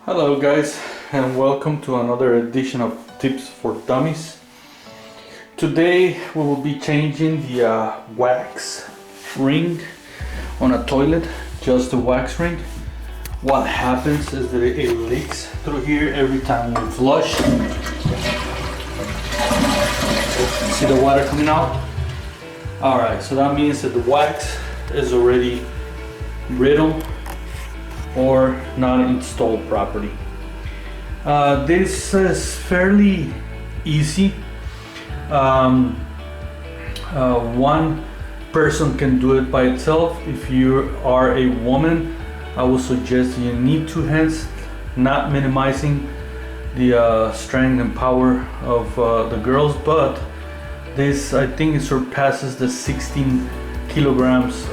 Hello guys, and welcome to another edition of Tips for Dummies. Today we will be changing the wax ring on a toilet, just the wax ring. What happens is that it leaks through here every time we flush. See the water coming out? Alright, so that means that the wax is already brittle or not installed properly. This is fairly easy. One person can do it by itself. If you are a woman, I would suggest you need two hands, not minimizing the strength and power of the girls, but this, I think, it surpasses the 16 kilograms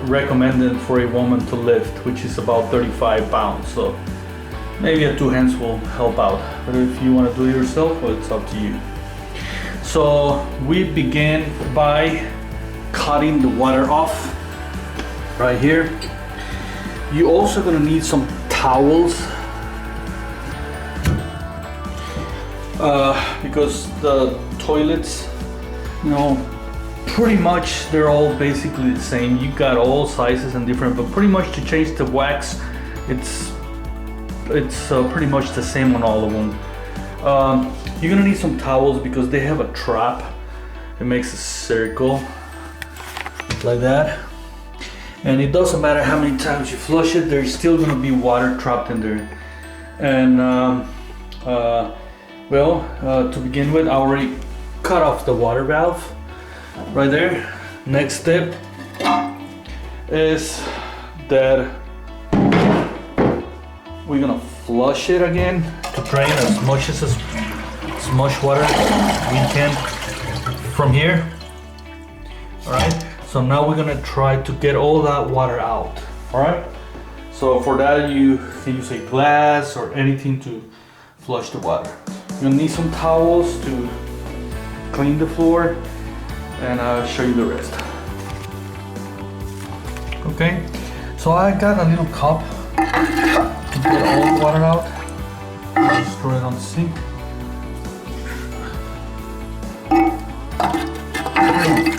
recommended for a woman to lift, which is about 35 pounds. So maybe two hands will help out, but if you want to do it yourself, well, it's up to you. So we begin by cutting the water off right here. You also gonna need some towels because the toilets, pretty much they're all basically the same. You got all sizes and different, but pretty much to change the wax, it's pretty much the same on all of them. You're gonna need some towels because they have a trap. It makes a circle like that, and it doesn't matter how many times you flush it, there's still gonna be water trapped in there. And to begin with, I already cut off the water valve right there. Next step is that we're gonna flush it again to drain as much water as we can from here. All right, so now we're gonna try to get all that water out. All right, so for that you can use a glass or anything to flush the water. You'll need some towels to clean the floor, and I'll show you the rest. Okay, so I got a little cup to get all the water out. Just throw it on the sink.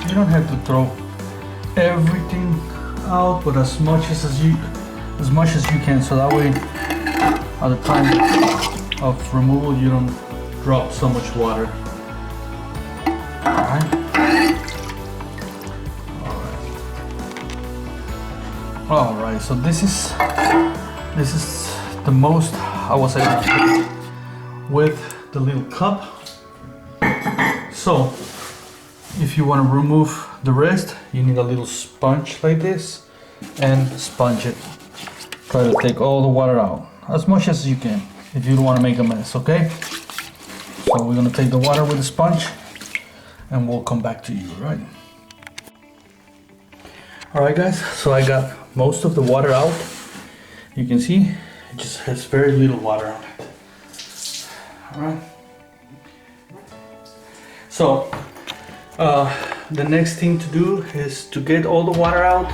You don't have to throw everything out, but as much as you can, so that way at the time of removal you don't drop so much water. All right, so this is the most I was able to do with the little cup. So if you want to remove the rest, you need a little sponge like this and sponge it. Try to take all the water out as much as you can if you don't want to make a mess, okay? So we're gonna take the water with the sponge and we'll come back to you, right? All right guys, so I got most of the water out. You can see it just has very little water on it. All right. So the next thing to do is to get all the water out.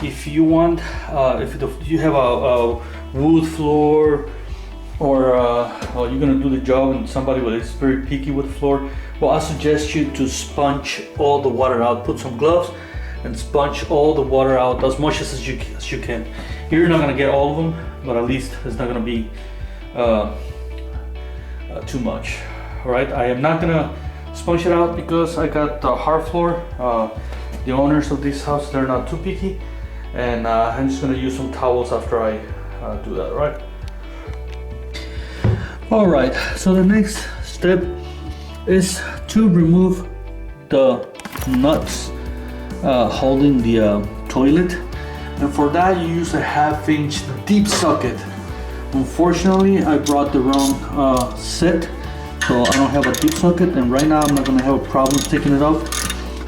If you want, if you have a wood floor, or you're gonna do the job and somebody is very picky with floor, well, I suggest you to sponge all the water out. Put some gloves and sponge all the water out as much as you can. You're not gonna get all of them, but at least it's not gonna be too much. All right, I am not gonna sponge it out because I got the hard floor. The owners of this house, they're not too picky, and I'm just gonna use some towels after I do that, right? All right, so the next step is to remove the nuts holding the toilet, and for that you use a 1/2-inch deep socket. Unfortunately, I brought the wrong set, so I don't have a deep socket, and right now I'm not gonna have a problem taking it off.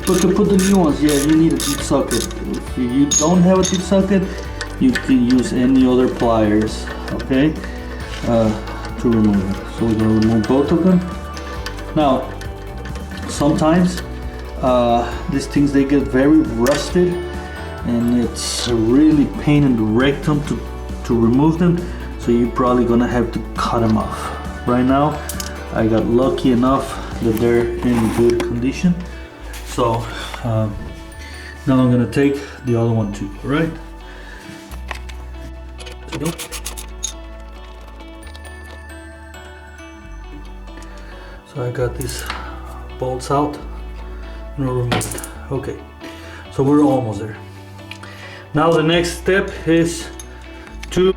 But to put the new ones, yeah, you need a deep socket. If you don't have a deep socket, you can use any other pliers, okay, to remove it. So we're gonna remove both of them. Now, sometimes these things, they get very rusted, and it's a really pain in the rectum to to remove them, so you're probably gonna have to cut them off. Right now I got lucky enough that they're in good condition, so now I'm gonna take the other one too. All right, so I got these bolts out and remove it. Okay, so we're almost there. Now the next step is to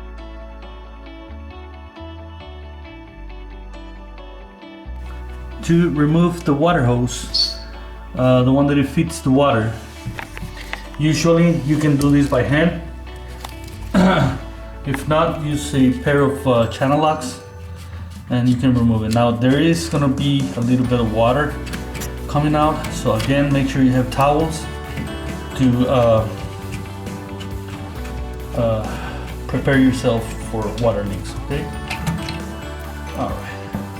remove the water hose, the one that it feeds the water. Usually you can do this by hand. If not, use a pair of channel locks and you can remove it. Now there is going to be a little bit of water coming out, so again, make sure you have towels to prepare yourself for water leaks. Okay, all right,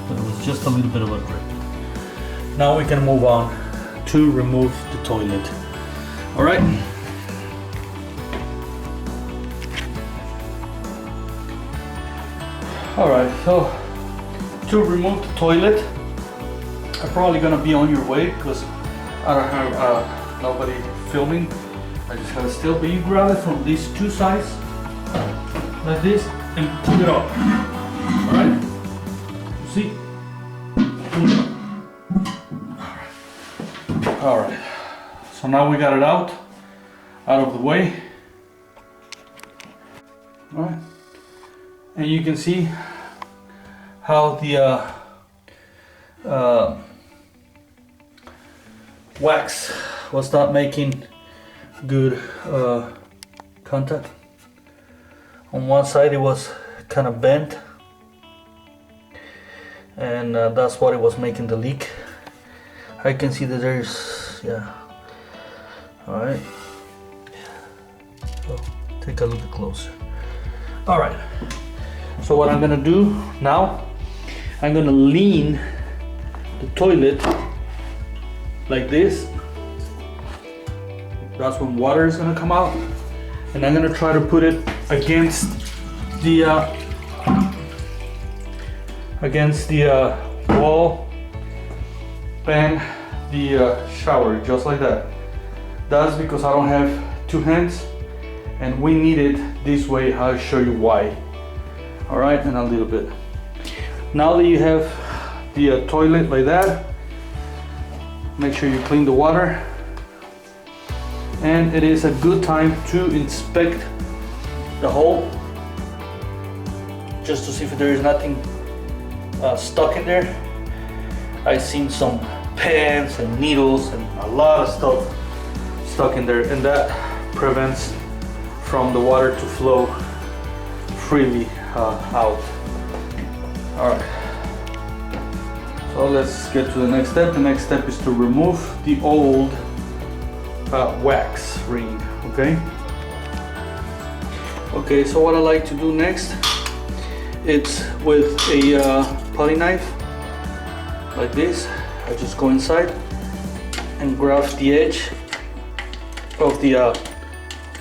so it was just a little bit of a grip. Now we can move on to remove the toilet. All right, so to remove the toilet, I'm probably gonna be on your way because I don't have nobody filming. I just gotta still, but you grab it from these two sides like this and pull it up. All right, you see? Pull it up. All right, so now we got it out of the way. All right, and you can see how the wax was not making good contact. On one side it was kind of bent, and that's what it was making the leak. I can see that there's, yeah. All right, so take a look closer. All right, so what I'm gonna do now, I'm gonna lean the toilet like this. That's when water is gonna come out, and I'm gonna try to put it against the wall and the shower, just like that. That's because I don't have two hands, and we need it this way. I'll show you why. All right, and a little bit. Now that you have the toilet like that, make sure you clean the water, and it is a good time to inspect the hole just to see if there is nothing stuck in there. I've seen some pens and needles and a lot of stuff stuck in there, and that prevents from the water to flow freely out. All right, so let's get to the next step. The next step is to remove the old wax ring. Okay, so what I like to do next, it's with a putty knife like this. I just go inside and grab the edge of the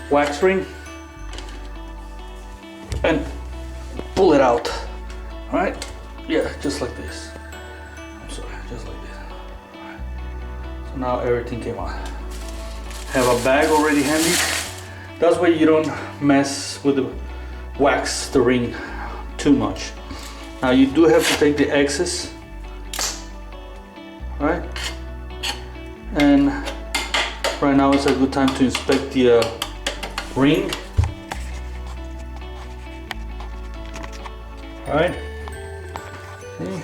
wax ring and pull it out. All right, yeah, just like this. I'm sorry, just like this. All right. So now everything came out. Have a bag already handy. That's way you don't mess with the wax, the ring, too much. Now you do have to take the excess, right? And right now it's a good time to inspect the ring. All right. See?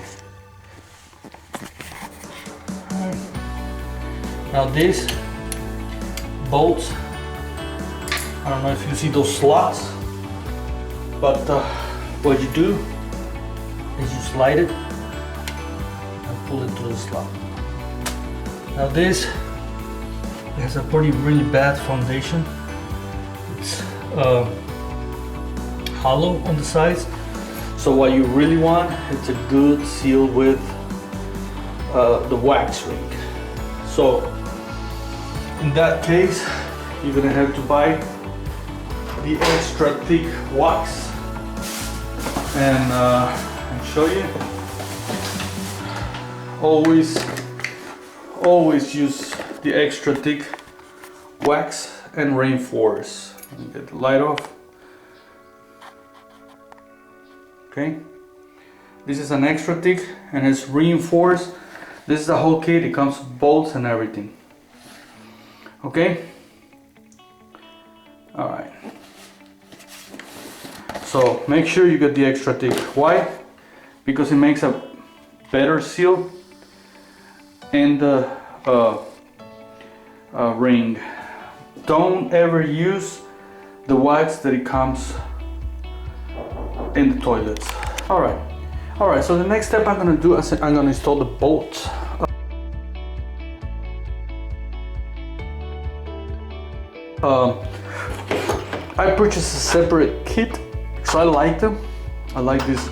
All right. Now this bolts, I don't know if you see those slots, but what you do is you slide it and pull it through the slot. Now this has a really bad foundation. It's hollow on the sides, so what you really want is a good seal with the wax ring. So in that case, you're gonna have to buy the extra thick wax and show you. Always use the extra thick wax and reinforce. Let me get the light off. Okay, this is an extra thick and it's reinforced. This is the whole kit. It comes with bolts and everything. Okay. All right. So make sure you get the extra thick. Why? Because it makes a better seal in the ring. Don't ever use the wax that it comes in the toilets. All right. So the next step I'm gonna do is I'm gonna install the bolts. I purchased a separate kit because I like them. I like these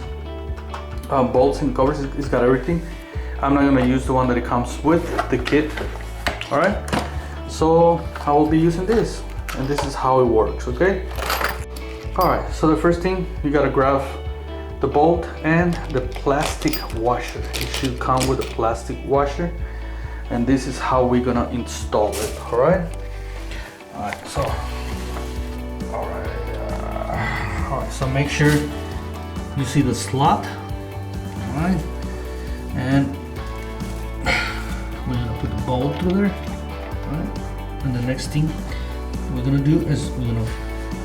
bolts and covers. It's got everything. I'm not gonna use the one that it comes with the kit. All right. So I will be using this, and this is how it works. Okay. All right. So the first thing, you gotta grab the bolt and the plastic washer. It should come with a plastic washer, and this is how we're gonna install it. All right. All right. So. All right. So make sure you see the slot. All right. And we're gonna put the bolt through there. All right. And the next thing we're gonna do is we're gonna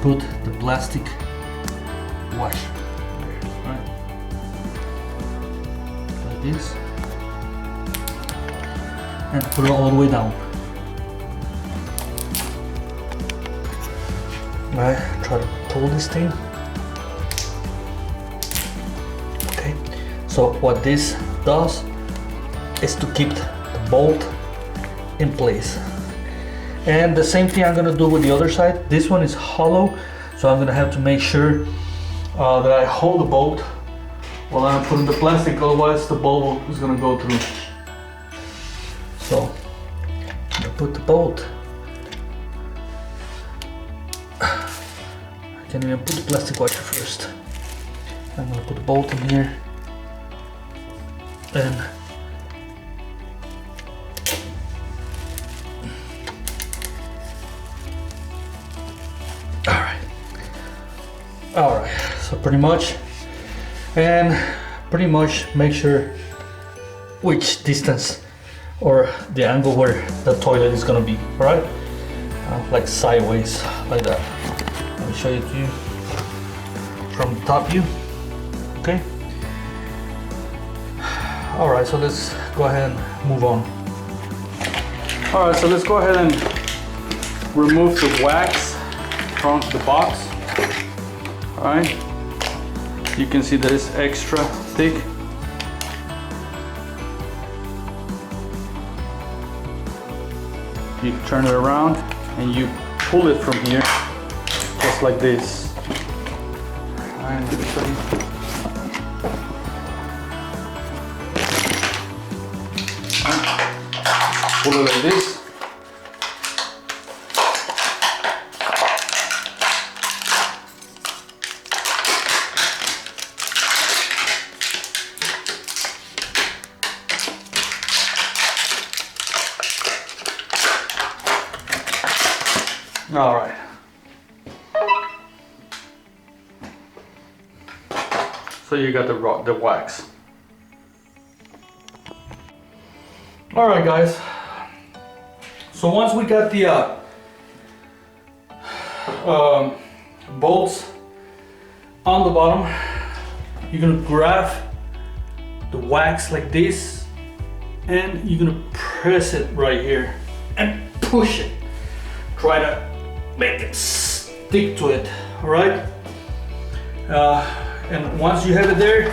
put the plastic washer there. All right. Like this. And put it all the way down. All right. Try to pull this thing. Okay. So what this does is to keep the bolt in place. And the same thing I'm gonna do with the other side. This one is hollow, so I'm gonna have to make sure that I hold the bolt while I'm putting the plastic, otherwise the bolt is gonna go through. So I'm gonna put the bolt. I can't even put the plastic washer first. I'm gonna put the bolt in here. And all right, so pretty much make sure which distance or the angle where the toilet is gonna be. All right, like sideways, like that. Let me show it to you from the top view. Okay. All right, so let's go ahead and move on. All right, so let's go ahead and remove the wax from the box. All right, you can see that it's extra thick. You turn it around and you pull it from here, just like this. All right, let me show you. Pull it like this. All right. So you got the wax. All right, guys. So once we got the bolts on the bottom, you're gonna grab the wax like this, and you're gonna press it right here and push it. Try to make it stick to it, all right? And once you have it there,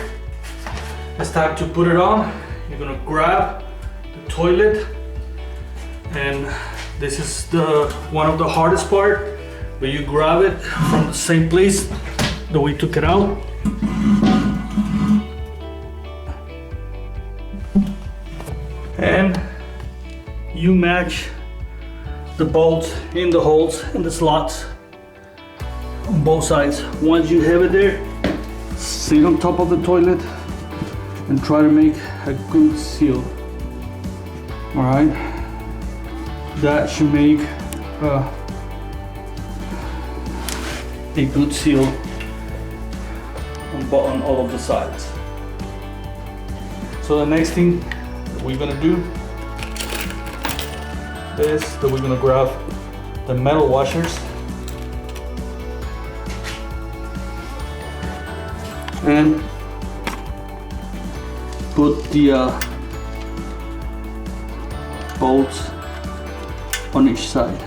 it's time to put it on. You're gonna grab the toilet, and this is one of the hardest part, but you grab it from the same place that we took it out. And you match the bolts in the holes in the slots on both sides. Once you have it there, sit on top of the toilet and try to make a good seal. All right, that should make a good seal on all of the sides. So the next thing that we're gonna do is that we're gonna grab the metal washers and put the bolts on each side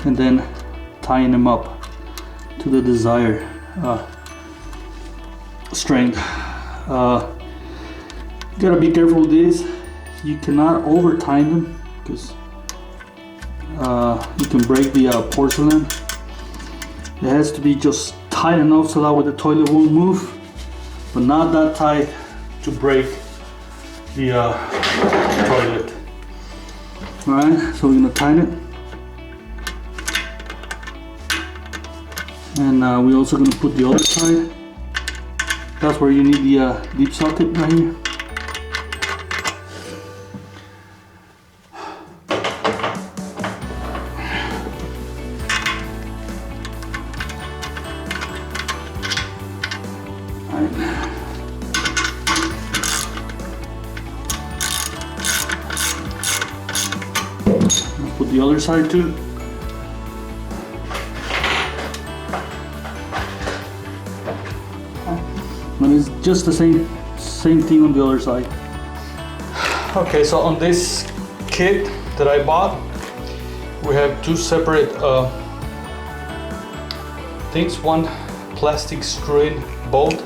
and then tying them up to the desired strength. You gotta be careful with this. You cannot over tighten them because you can break the porcelain. It has to be just tight enough so that way the toilet won't move, but not that tight to break the toilet. Alright, so we're gonna tighten it. And we're also gonna put the other side. That's where you need the deep socket right here. Put the other side too. And it's just the same thing on the other side. Okay, so on this kit that I bought, we have two separate things. One plastic screw-in bolt,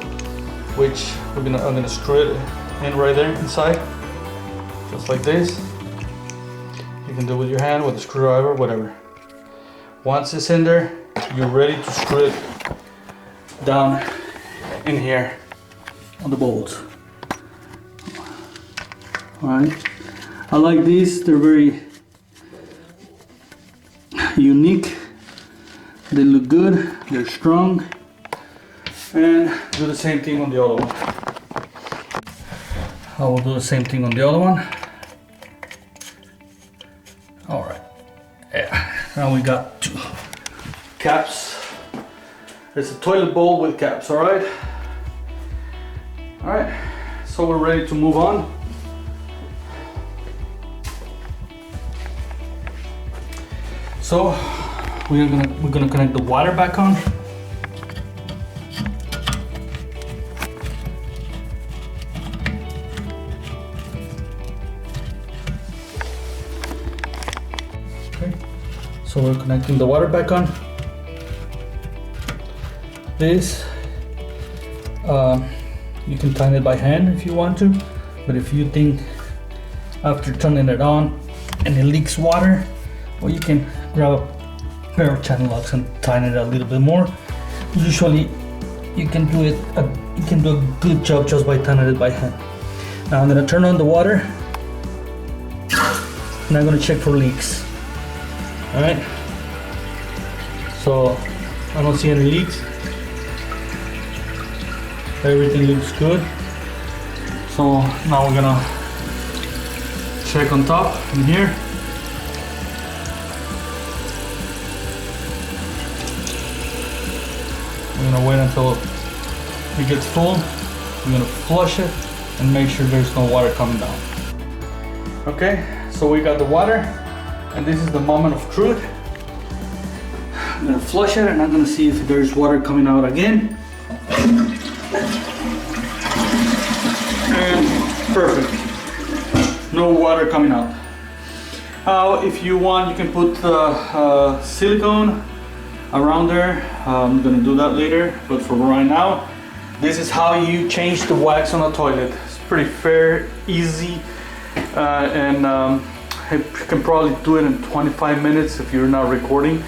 which I'm gonna screw it in right there inside, just like this. You can do it with your hand, with a screwdriver, whatever. Once it's in there, you're ready to screw it down in here on the bolts. Alright, I like these, they're very unique. They look good, they're strong, and do the same thing on the other one. I will do the same thing on the other one. Alright, yeah, now we got two caps. It's a toilet bowl with caps, alright? Alright, so we're ready to move on. So we're gonna connect the water back on. Okay, so we're connecting the water back on. This you can tighten it by hand if you want to, but if you think after turning it on and it leaks water, well, you can grab a pair of channel locks and tighten it a little bit more. Usually you can do a good job just by tightening it by hand. Now I'm gonna turn on the water and I'm gonna check for leaks. All right, so I don't see any leaks. Everything looks good. So now we're gonna check on top in here. We're gonna wait until it gets full. We're gonna flush it and make sure there's no water coming down. Okay, so we got the water, and this is the moment of truth. I'm gonna flush it and I'm gonna see if there's water coming out again. And perfect, no water coming out. If you want, you can put silicone around there. I'm gonna do that later, but for right now, this is how you change the wax on a toilet. It's pretty fair, easy, and you can probably do it in 25 minutes if you're not recording.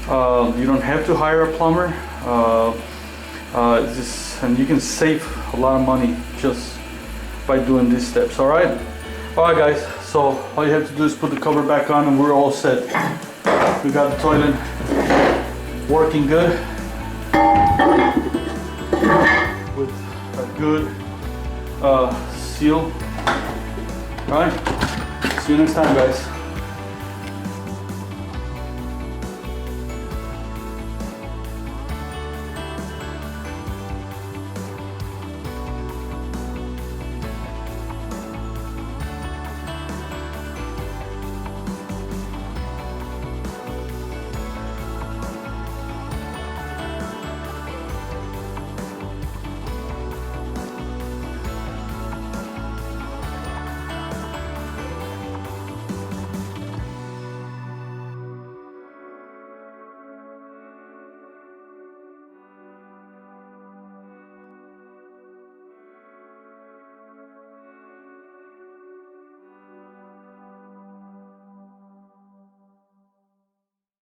You don't have to hire a plumber, and you can save a lot of money just by doing these steps. All right guys, so all you have to do is put the cover back on and we're all set. We got the toilet working good. good seal. All right, see you next time, guys.